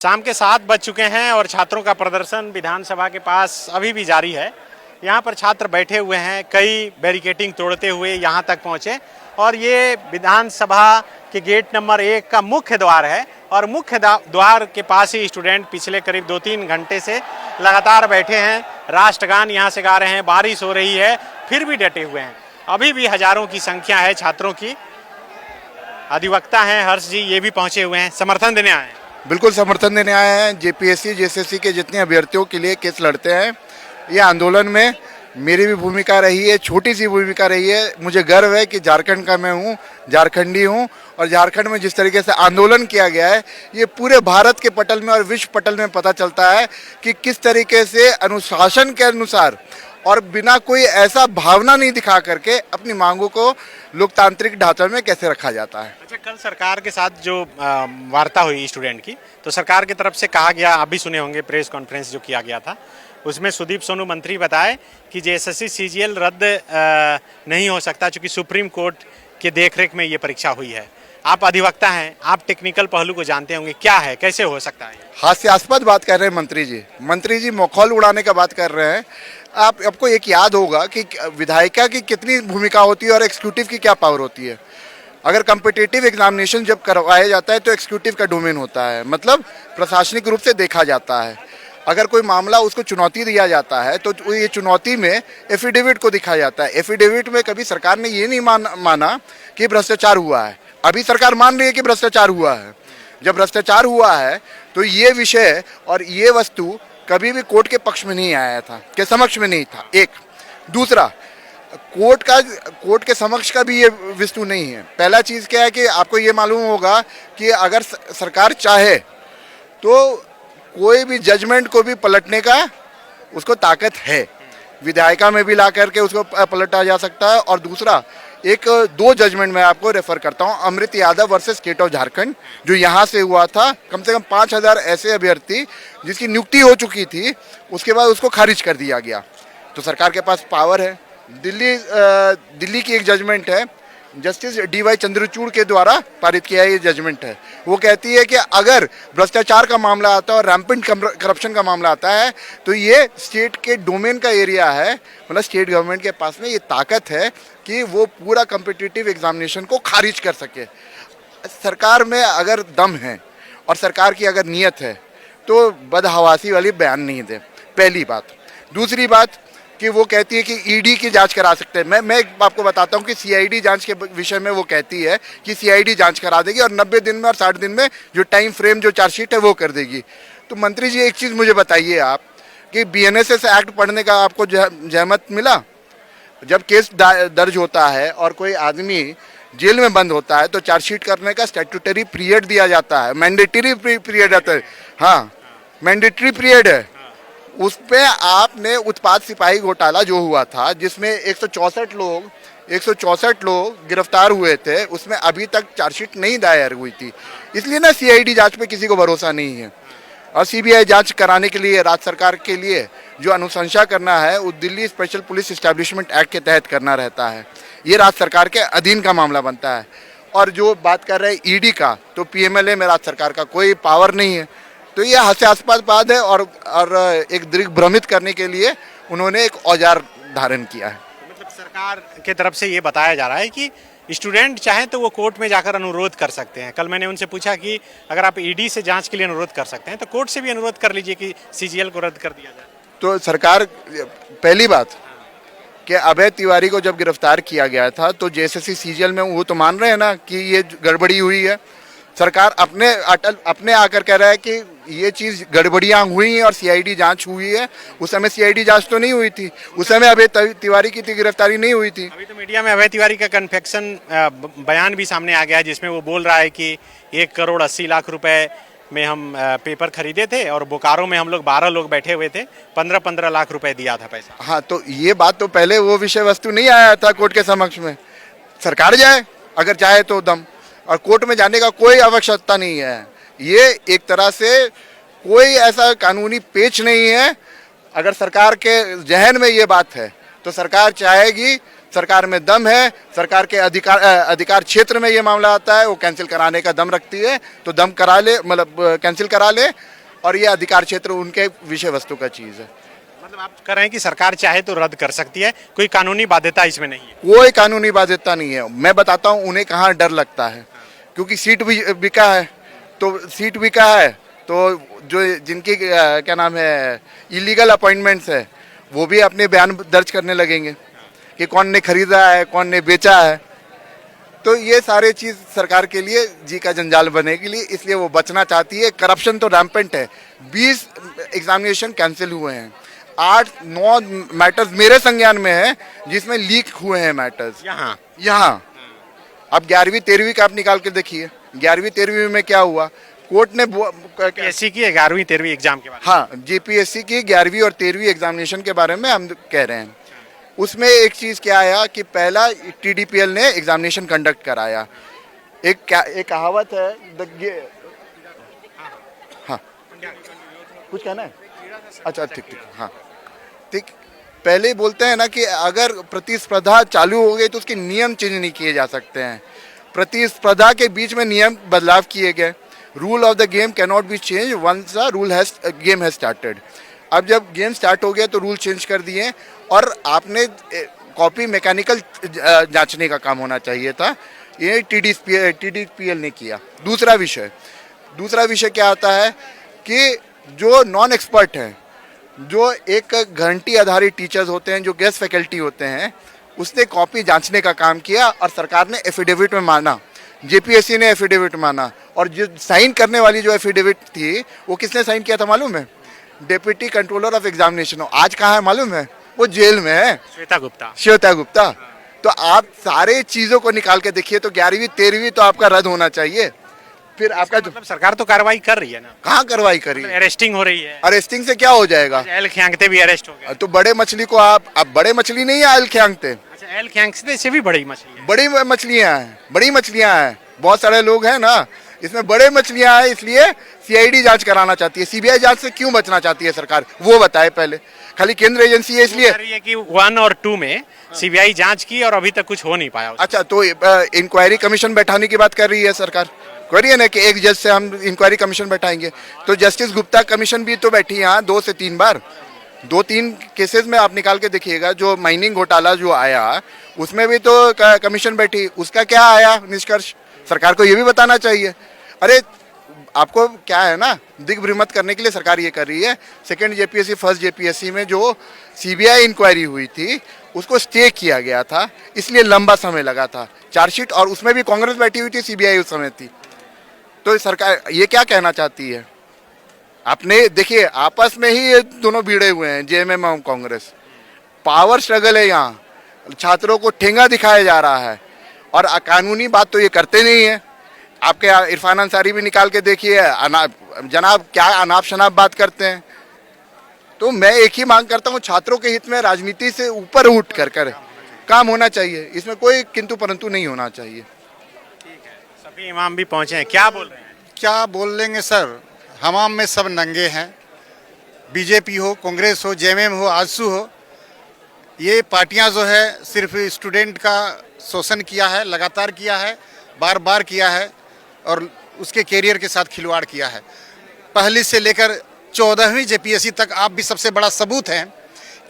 शाम के 7 बज चुके हैं और छात्रों का प्रदर्शन विधानसभा के पास अभी भी जारी है। यहाँ पर छात्र बैठे हुए हैं, कई बैरिकेटिंग तोड़ते हुए यहाँ तक पहुँचे और ये विधानसभा के गेट नंबर 1 का मुख्य द्वार है और मुख्य द्वार के पास ही स्टूडेंट पिछले करीब 2-3 घंटे से लगातार बैठे हैं। राष्ट्रगान यहाँ से गा रहे हैं, बारिश हो रही है फिर भी डटे हुए हैं। अभी भी हजारों की संख्या है छात्रों की। अधिवक्ता हैं हर्ष जी, ये भी पहुँचे हुए हैं, समर्थन देने आए हैं। बिल्कुल समर्थन देने आए हैं। जेपीएससी जेएसएससी के जितने अभ्यर्थियों के लिए केस लड़ते हैं, ये आंदोलन में मेरी भी भूमिका रही है, छोटी सी भूमिका रही है। मुझे गर्व है कि झारखंड का मैं हूँ, झारखंडी हूँ और झारखंड में जिस तरीके से आंदोलन किया गया है ये पूरे भारत के पटल में और विश्व पटल में पता चलता है कि किस तरीके से अनुशासन के अनुसार और बिना कोई ऐसा भावना नहीं दिखा करके अपनी मांगों को लोकतांत्रिक ढांचे में कैसे रखा जाता है। अच्छा, कल सरकार के साथ जो वार्ता हुई स्टूडेंट की, तो सरकार की तरफ से कहा गया, आप भी सुने होंगे प्रेस कॉन्फ्रेंस जो किया गया था, उसमें सुदीप सोनू मंत्री बताए कि जेएसएससी सीजीएल रद्द नहीं हो सकता क्योंकि सुप्रीम कोर्ट के देखरेख में ये परीक्षा हुई है। आप अधिवक्ता हैं, आप टेक्निकल पहलू को जानते होंगे, क्या है, कैसे हो सकता है? हास्यास्पद बात कर रहे हैं मंत्री जी मखौल उड़ाने का बात कर रहे हैं। आपको एक याद होगा कि विधायिका की कितनी भूमिका होती है और एग्जीक्यूटिव की क्या पावर होती है। अगर कॉम्पिटिटिव एग्जामिनेशन जब करवाया जाता है तो एग्जीक्यूटिव का डोमेन होता है, मतलब प्रशासनिक रूप से देखा जाता है। अगर कोई मामला उसको चुनौती दिया जाता है तो ये चुनौती में एफिडेविट को दिखाया जाता है। एफिडेविट में कभी सरकार ने ये नहीं माना कि भ्रष्टाचार हुआ है। अभी सरकार मान रही है कि भ्रष्टाचार हुआ है। जब भ्रष्टाचार हुआ है तो ये विषय और ये वस्तु कभी भी कोर्ट के पक्ष में नहीं आया था, के समक्ष में नहीं था। एक दूसरा, कोर्ट के समक्ष का भी ये वस्तु नहीं है। पहला चीज़ क्या है कि आपको ये मालूम होगा कि अगर सरकार चाहे तो कोई भी जजमेंट को भी पलटने का उसको ताकत है। विधायिका में भी ला करके उसको पलटा जा सकता है। और दूसरा, एक 2 जजमेंट मैं आपको रेफर करता हूं। Amrit Yadav versus state of Jharkhand जो यहां से हुआ था, कम से कम 5000 ऐसे अभ्यर्थी जिसकी नियुक्ति हो चुकी थी, उसके बाद उसको खारिज कर दिया गया। तो सरकार के पास पावर है। दिल्ली की एक जजमेंट है, जस्टिस DY चंद्रचूड़ के द्वारा पारित किया ये जजमेंट है। वो कहती है कि अगर भ्रष्टाचार का मामला आता है और रैम्पेंट करप्शन का मामला आता है तो ये स्टेट के डोमेन का एरिया है, मतलब स्टेट गवर्नमेंट के पास में ये ताकत है कि वो पूरा कॉम्पिटिटिव एग्जामिनेशन को खारिज कर सके। सरकार में अगर दम है और सरकार की अगर नीयत है तो बदहवासी वाली बयान नहीं दे, पहली बात। दूसरी बात कि वो कहती है कि ईडी की जांच करा सकते हैं। मैं आपको बताता हूँ कि सीआईडी जांच के विषय में वो कहती है कि सीआईडी जांच करा देगी और 90 दिन में और 60 दिन में जो टाइम फ्रेम जो चार्जशीट है वो कर देगी। तो मंत्री जी एक चीज़ मुझे बताइए आप कि BNSS एक्ट पढ़ने का आपको जहमत मिला? जब केस दर्ज होता है और कोई आदमी जेल में बंद होता है तो चार्जशीट करने का स्टैट्यूटरी पीरियड दिया जाता है, मैंडेटरी पीरियड आता है। हाँ, मैंडेटरी पीरियड है। उस पे आपने उत्पाद सिपाही घोटाला जो हुआ था जिसमें 164 लोग गिरफ्तार हुए थे, उसमें अभी तक चार्जशीट नहीं दायर हुई थी। इसलिए ना सीआईडी जांच पे किसी को भरोसा नहीं है। और सीबीआई जांच कराने के लिए राज्य सरकार के लिए जो अनुशंसा करना है वो Delhi special police establishment act के तहत करना रहता है। ये राज्य सरकार के अधीन का मामला बनता है। और जो बात कर रहे हैं ईडी का, तो PMLA में राज्य सरकार का कोई पावर नहीं है। तो ये हास्यास्पद बात है और एक दिग्भ्रमित करने के लिए उन्होंने एक औजार धारण किया है। मतलब सरकार के तरफ से ये बताया जा रहा है कि स्टूडेंट चाहें तो वो कोर्ट में जाकर अनुरोध कर सकते हैं। कल मैंने उनसे पूछा कि अगर आप ईडी से जांच के लिए अनुरोध कर सकते हैं तो कोर्ट से भी अनुरोध कर लीजिए कि सीजीएल को रद्द कर दिया जाए। तो सरकार, पहली बात कि अभय तिवारी को जब गिरफ्तार किया गया था तो जेएसएससी सीजीएल में वो तो मान रहे हैं ना कि ये गड़बड़ी हुई है। सरकार अपने आकर कह रहा है कि ये चीज़ गड़बड़ियाँ हुई हैं और सीआईडी जांच हुई है। उस समय सीआईडी जांच तो नहीं हुई थी, उस समय अभय तिवारी की गिरफ्तारी नहीं हुई थी। अभी तो मीडिया में अभय तिवारी का कन्फेक्शन बयान भी सामने आ गया है जिसमें वो बोल रहा है कि 1,80,00,000 रुपए में हम पेपर खरीदे थे और बोकारो में हम लोग 12 लोग बैठे हुए थे, 15-15 लाख रुपए दिया था पैसा। हाँ, तो ये बात तो पहले वो विषय वस्तु नहीं आया था कोर्ट के समक्ष में। सरकार जाए अगर चाहे तो दम, और कोर्ट में जाने का कोई आवश्यकता नहीं है। ये एक तरह से कोई ऐसा कानूनी पेच नहीं है। अगर सरकार के जहन में ये बात है तो सरकार चाहेगी सरकार में दम है, सरकार के अधिकार क्षेत्र में ये मामला आता है, वो कैंसिल कराने का दम रखती है, तो दम करा ले, मतलब कैंसिल करा ले, और ये अधिकार क्षेत्र उनके विषय वस्तु का चीज़ है। मतलब आप कह रहे हैं कि सरकार चाहे तो रद्द कर सकती है, कोई कानूनी बाध्यता इसमें नहीं है? कोई कानूनी बाध्यता नहीं है। मैं बताता हूँ उन्हें कहाँ डर लगता है, क्योंकि सीट भी बिका है, तो जो जिनकी क्या नाम है इलीगल अपॉइंटमेंट्स है, वो भी अपने बयान दर्ज करने लगेंगे कि कौन ने खरीदा है, कौन ने बेचा है। तो ये सारे चीज़ सरकार के लिए जी का जंजाल बनेगी लिए, इसलिए वो बचना चाहती है। करप्शन तो रैम्पेंट है। 20 एग्जामिनेशन कैंसिल हुए हैं, 8-9 मैटर्स मेरे संज्ञान में है जिसमें लीक हुए हैं मैटर्स यहाँ। अब 11वीं 13वीं का आप निकाल के देखिए, 11वीं 13वीं में क्या हुआ। कोर्ट ने जेपीएससी की 11वीं 13वीं एग्जाम के बारे में, हाँ, जेपीएससी की 11वीं और 13वीं एग्जामिनेशन के बारे में हम कह रहे हैं। उसमें एक चीज़ क्या आया कि पहला टीडीपीएल ने एग्जामिनेशन कंडक्ट कराया। एक कहावत है, हाँ कुछ कहना है? अच्छा ठीक, हाँ ठीक। पहले ही बोलते हैं ना कि अगर प्रतिस्पर्धा चालू हो गई तो उसके नियम चेंज नहीं किए जा सकते हैं। प्रतिस्पर्धा के बीच में नियम बदलाव किए गए। Rule of the game can not be change once the game has started. अब जब गेम स्टार्ट हो गया तो रूल चेंज कर दिए, और आपने कॉपी मैकेनिकल जांचने का काम होना चाहिए था, ये टीडीपीएल ने किया। दूसरा विषय क्या आता है कि जो नॉन एक्सपर्ट हैं, जो एक घंटी आधारित टीचर्स होते हैं, जो गेस्ट फैकल्टी होते हैं, उसने कॉपी जांचने का काम किया और सरकार ने एफिडेविट में माना, जेपीएससी ने एफिडेविट माना। और जो साइन करने वाली जो एफिडेविट थी वो किसने साइन किया था मालूम है? Deputy controller of examination. आज कहाँ है मालूम है? वो जेल में है, श्वेता गुप्ता। तो आप सारे चीज़ों को निकाल के देखिए, तो 11वीं 13वीं तो आपका रद्द होना चाहिए। फिर आपका मतलब सरकार तो कार्रवाई कर रही है ना? कहाँ कार्रवाई करी? अरेस्टिंग हो रही है। अरेस्टिंग से क्या हो जाएगा? एल ख्यांगते भी अरेस्ट हो गए। तो बड़े मछली को आप, अब बड़े मछली नहीं है एल ख्यांगते। अच्छा, एल ख्यांगते से भी बड़ी मछली है? बड़ी मछलियाँ हैं, बहुत सारे लोग हैं ना, इसमें बड़े मछलियाँ हैं। इसलिए सीआईडी जांच कराना चाहती है। सीबीआई जांच से क्यों बचना चाहती है सरकार, वो बताए पहले। खाली केंद्र एजेंसी है इसलिए कि 1 और 2 में सीबीआई जांच की और अभी तक कुछ हो नहीं पाया। अच्छा, तो इंक्वायरी कमीशन बैठाने की बात कर रही है सरकार, कर रही है ना कि एक जज से हम इंक्वायरी कमीशन बैठाएंगे। तो जस्टिस गुप्ता कमीशन भी तो बैठी है यहाँ 2 से 3 बार। 2-3 केसेस में आप निकाल के देखिएगा। जो माइनिंग घोटाला जो आया उसमें भी तो कमीशन बैठी, उसका क्या आया निष्कर्ष? सरकार को ये भी बताना चाहिए। अरे आपको क्या है ना, दिग्भ्रमित करने के लिए सरकार ये कर रही है। सेकंड जेपीएससी, फर्स्ट जेपीएससी में जो सीबीआई इंक्वायरी हुई थी उसको स्टे किया गया था, इसलिए लंबा समय लगा था चार्जशीट, और उसमें भी कांग्रेस बैठी हुई थी, सीबीआई उस समय थी। तो सरकार ये क्या कहना चाहती है? आपने देखिए आपस में ही ये दोनों भिड़े हुए हैं, जेएमएम और कांग्रेस। पावर स्ट्रगल है यहाँ, छात्रों को ठेंगा दिखाया जा रहा है, और कानूनी बात तो ये करते नहीं है। आपके इरफान अंसारी भी निकाल के देखिए, जनाब क्या अनाप शनाप बात करते हैं। तो मैं एक ही मांग करता हूँ, छात्रों के हित में राजनीति से ऊपर उठ कर काम होना चाहिए, इसमें कोई किंतु परंतु नहीं होना चाहिए। ठीक है, सभी इमाम भी पहुंचे हैं, क्या बोल रहे हैं? क्या बोल लेंगे सर, हमाम में सब नंगे हैं। बीजेपी हो, कांग्रेस हो, जेएमएम हो, आजसू हो, ये पार्टियां जो है सिर्फ स्टूडेंट का शोषण किया है, लगातार किया है, बार बार किया है, और उसके कैरियर के साथ खिलवाड़ किया है। पहली से लेकर 14वीं जेपीएससी तक आप भी सबसे बड़ा सबूत हैं,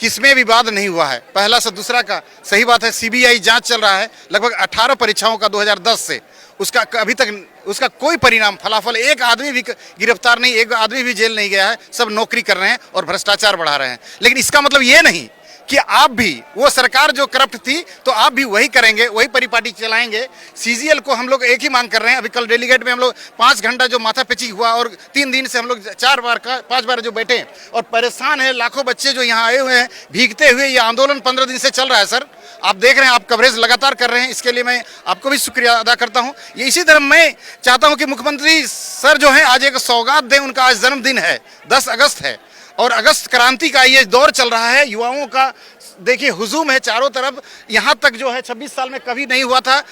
किसमें विवाद नहीं हुआ है। पहला से दूसरा का सही बात है, सीबीआई जांच चल रहा है लगभग 18 परीक्षाओं का 2010 से, उसका अभी तक उसका कोई परिणाम फलाफल, एक आदमी भी गिरफ्तार नहीं, एक आदमी भी जेल नहीं गया है, सब नौकरी कर रहे हैं और भ्रष्टाचार बढ़ा रहे हैं। लेकिन इसका मतलब ये नहीं कि आप भी, वो सरकार जो करप्ट थी तो आप भी वही करेंगे, वही परिपाटी चलाएंगे। सीजीएल को हम लोग एक ही मांग कर रहे हैं। अभी कल डेलीगेट में हम लोग 5 घंटा जो माथा पेची हुआ, और 3 दिन से हम लोग 5 बार जो बैठे और परेशान है। लाखों बच्चे जो यहाँ आए हुए हैं भीगते हुए, ये आंदोलन 15 दिन से चल रहा है सर। आप देख रहे हैं, आप कवरेज लगातार कर रहे हैं, इसके लिए मैं आपको भी शुक्रिया अदा करता हूँ। ये इसी तरह मैं चाहता हूँ कि मुख्यमंत्री सर जो है आज एक सौगात दें, उनका आज जन्मदिन है, 10 अगस्त है, और अगस्त क्रांति का ये दौर चल रहा है, युवाओं का देखिए हुजूम है चारों तरफ। यहाँ तक जो है 26 साल में कभी नहीं हुआ था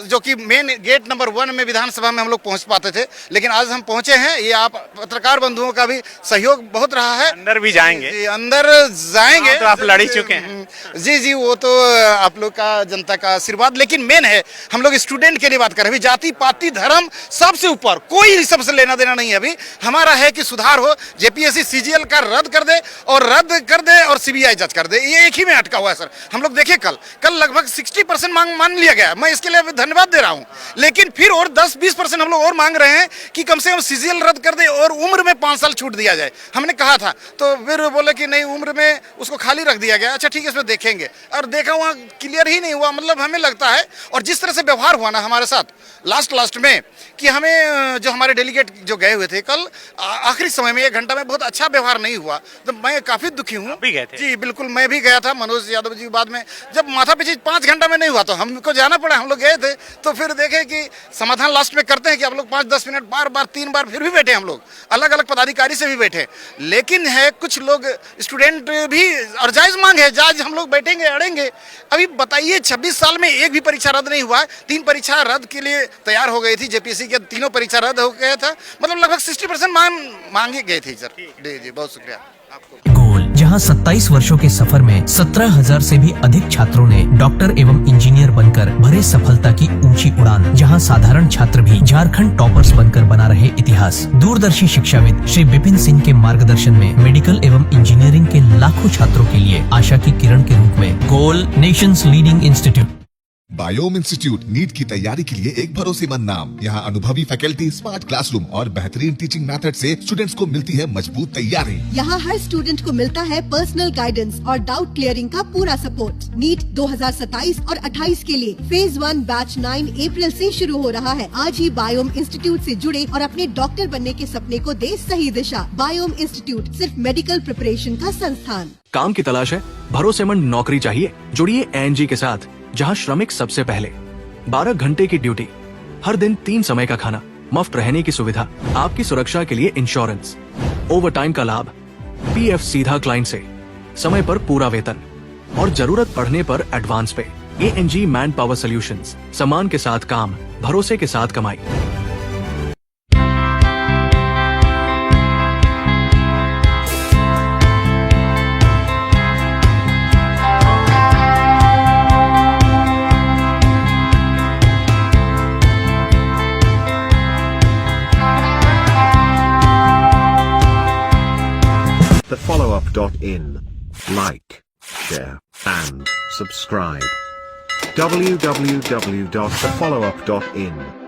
जो कि मेन गेट नंबर 1 में विधानसभा में हम लोग पहुँच पाते थे, लेकिन आज हम पहुँचे हैं। ये आप पत्रकार बंधुओं का भी सहयोग बहुत रहा है। अंदर भी जाएंगे, जी, अंदर जाएंगे तो आप लड़ ही चुके हैं। जी जी, वो तो आप लोग का जनता का आशीर्वाद, लेकिन मेन है हम लोग स्टूडेंट के लिए बात कर रहे हैं। अभी जाति पाति धर्म सबसे ऊपर, कोई सबसे लेना देना नहीं है। अभी हमारा है कि सुधार हो, जेपीएससी सीजीएल का रद्द कर दे और सीबीआई जज कर दे। ये एक ही में अटका हुआ है सर। हम लोग देखे कल लगभग 60% मांग मान लिया गया। मैं इसके लिए धन्यवाद दे रहा हूं, लेकिन फिर और 10-20% हम लोग और मांग रहे हैं कि कम से कम सीजीएल रद्द कर दे और उम्र में 5 साल छूट दिया जाए। हमने कहा था तो फिर बोले कि नहीं, उम्र में उसको खाली रख दिया गया। अच्छा ठीक है, इसमें देखेंगे। और देखा वहाँ क्लियर ही नहीं हुआ। मतलब हमें लगता है, और जिस तरह से व्यवहार हुआ ना हमारे साथ लास्ट में, कि हमें जो हमारे डेलीगेट जो गए हुए थे कल आखिरी समय में 1 घंटा में बहुत अच्छा व्यवहार नहीं हुआ, तो मैं काफी दुखी हूँ। भी गए थे? जी बिल्कुल, मैं भी गया था। मनोज यादव जी बाद में जब माथा पीछे 5 घंटा में नहीं हुआ तो हमको जाना पड़ा। हम लोग गए थे तो फिर देखे कि समाधान लास्ट में करते हैं कि आप लोग 5-10 मिनट बार 3 बार फिर भी बैठे। हम लोग अलग अलग पदाधिकारी से भी बैठे, लेकिन है कुछ लोग स्टूडेंट भी, और जायज मांग है, जायज हम लोग बैठेंगे अड़ेंगे। अभी बताइए 26 साल में एक भी परीक्षा रद्द नहीं हुआ। 3 परीक्षा रद्द के लिए तैयार हो गई थी जेपीएससी के, तीनों परीक्षा रद्द हो गया था। मतलब लगभग 60% मांगे गए थे सर। जी बहुत शुक्रिया आपको। गोल, जहां 27 वर्षों के सफर में 17,000 से भी अधिक छात्रों ने डॉक्टर एवं इंजीनियर बनकर भरे सफलता की ऊंची उड़ान। जहां साधारण छात्र भी झारखंड टॉपर्स बनकर बना रहे इतिहास। दूरदर्शी शिक्षाविद श्री विपिन सिंह के मार्गदर्शन में मेडिकल एवं इंजीनियरिंग के लाखों छात्रों के लिए आशा की किरण के रूप में goal, nations leading institute. Biome institute NEET की तैयारी के लिए एक भरोसेमंद नाम। यहाँ अनुभवी फैकल्टी, स्मार्ट क्लासरूम और बेहतरीन टीचिंग मेथड से स्टूडेंट्स को मिलती है मजबूत तैयारी। यहाँ हर स्टूडेंट को मिलता है पर्सनल गाइडेंस और डाउट क्लियरिंग का पूरा सपोर्ट। नीट 2027 और 28 के लिए फेज 1 बैच 9 अप्रैल से शुरू हो रहा है। आज ही बायोम इंस्टीट्यूट से जुड़े और अपने डॉक्टर बनने के सपने को दे सही दिशा। बायोम इंस्टीट्यूट सिर्फ मेडिकल प्रिपरेशन का संस्थान। काम की तलाश है, भरोसेमंद नौकरी चाहिए? जुड़िए एएनजी के साथ, जहां श्रमिक सबसे पहले। 12 घंटे की ड्यूटी, हर दिन 3 समय का खाना, मुफ्त रहने की सुविधा, आपकी सुरक्षा के लिए इंश्योरेंस, ओवर टाइम का लाभ, पीएफ सीधा क्लाइंट से, समय पर पूरा वेतन और जरूरत पड़ने पर एडवांस पे। एएनजी मैन पावर सॉल्यूशंस, सम्मान के साथ काम, भरोसे के साथ कमाई। thefollowup.in. Like, share, and subscribe. www.thefollowup.in